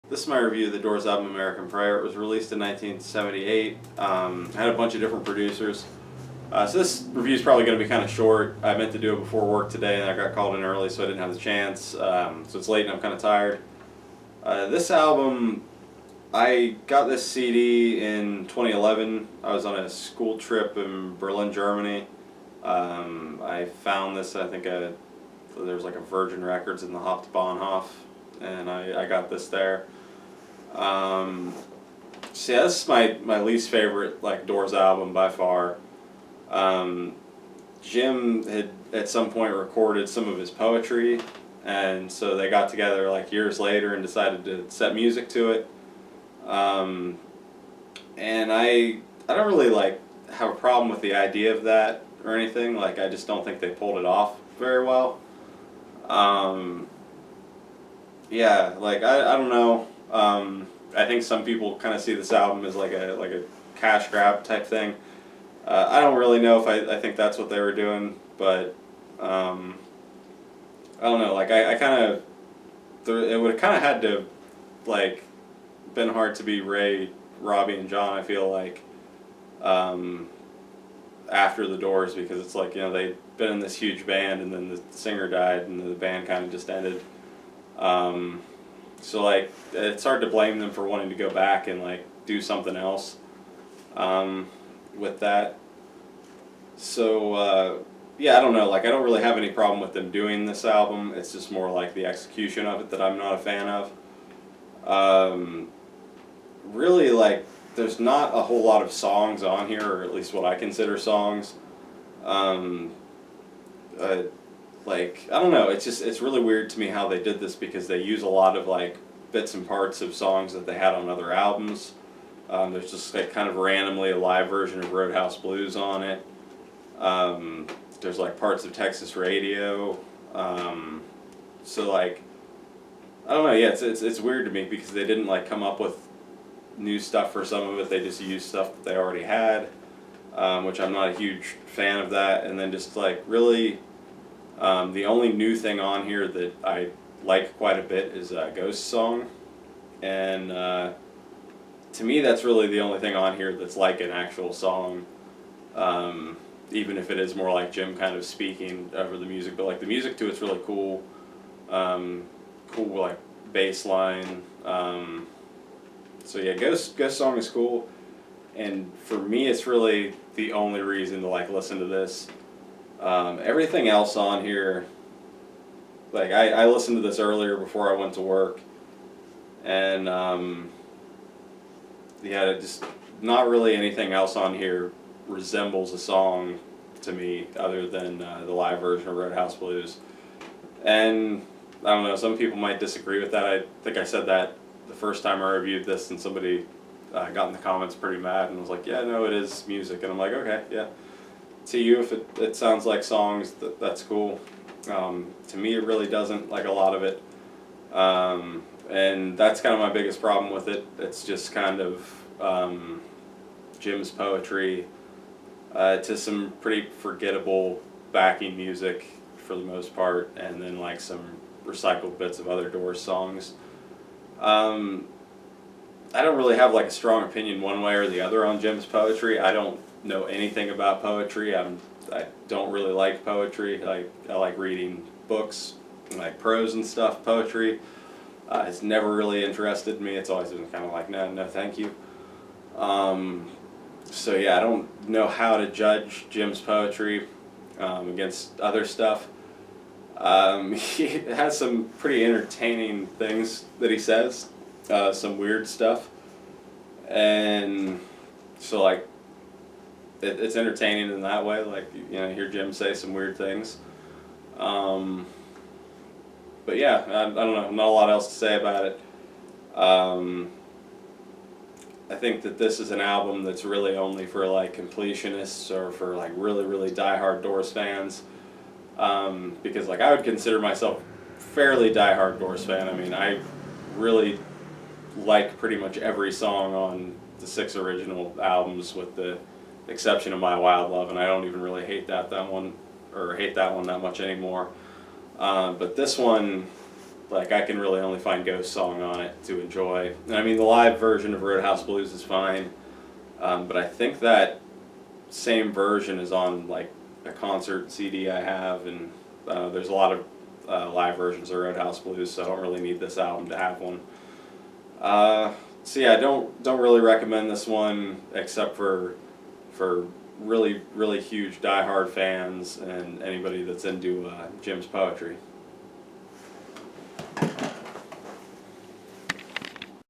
This is my review of the Doors album American Prayer. It was released in 1978. Had a bunch of different producers. So this review is probably going to be kind of short. I meant to do it before work today and I got called in early so I didn't have the chance. So it's late and I'm kind of tired. This album, I got this CD in 2011. I was on a school trip in Berlin, Germany. I found this, I think there was like a Virgin Records in the Hauptbahnhof, and I got this there. So yeah, this is my least favorite Doors album by far. Jim had at some point recorded some of his poetry, and so they got together years later and decided to set music to it. And I don't really have a problem with the idea of that or anything. I just don't think they pulled it off very well. Yeah, I don't know. I think some people kind of see this album as like a cash grab type thing. I don't really know if I think that's what they were doing, but I don't know. I kind of it would have kind of had to been hard to be Ray, Robbie, and John. I feel after the Doors, because it's they'd been in this huge band and then the singer died and the band kind of just ended. So it's hard to blame them for wanting to go back and do something else with that. So yeah, I don't know. I don't really have any problem with them doing this album. It's just more the execution of it that I'm not a fan of. Really, there's not a whole lot of songs on here, or at least what I consider songs. I don't know, it's really weird to me how they did this, because they use a lot of bits and parts of songs that they had on other albums. There's just kind of randomly a live version of Roadhouse Blues on it. There's parts of Texas Radio. So I don't know, yeah, it's weird to me because they didn't come up with new stuff for some of it. They just used stuff that they already had, which I'm not a huge fan of that. And then just really, the only new thing on here that I like quite a bit is Ghost Song, and to me that's really the only thing on here that's like an actual song, even if it is more like Jim kind of speaking over the music. But the music to it's really cool, cool bass line. So yeah, Ghost Song is cool, and for me it's really the only reason to listen to this. Everything else on here, I listened to this earlier before I went to work, and yeah, just not really anything else on here resembles a song to me other than the live version of Roadhouse Blues. And I don't know, some people might disagree with that. I think I said that the first time I reviewed this, and somebody got in the comments pretty mad and was like, yeah, no, it is music. And I'm like, okay, yeah. To you, if it sounds like songs, that's cool. To me, it really doesn't, a lot of it. And that's kind of my biggest problem with it. It's just kind of Jim's poetry to some pretty forgettable backing music for the most part, and then some recycled bits of other Doors songs. I don't really have a strong opinion one way or the other on Jim's poetry. I don't know anything about poetry. I don't really like poetry. I like reading books, prose and stuff. Poetry has never really interested me. It's always been kind of no, thank you. So yeah, I don't know how to judge Jim's poetry against other stuff. He has some pretty entertaining things that he says, some weird stuff, and so it's entertaining in that way. Hear Jim say some weird things. But yeah, I don't know, not a lot else to say about it. I think that this is an album that's really only for completionists or for really, really diehard Doors fans. Because I would consider myself fairly diehard Doors fan. I mean, I really like pretty much every song on the 6 original albums, with the exception of My Wild Love, and I don't even really hate that one that much anymore. But this one, like I can really only find Ghost Song on it to enjoy. And I mean, the live version of Roadhouse Blues is fine, but I think that same version is on like a concert CD I have, and there's a lot of live versions of Roadhouse Blues, so I don't really need this album to have one. So yeah, I don't really recommend this one except for really huge diehard fans and anybody that's into Jim's poetry.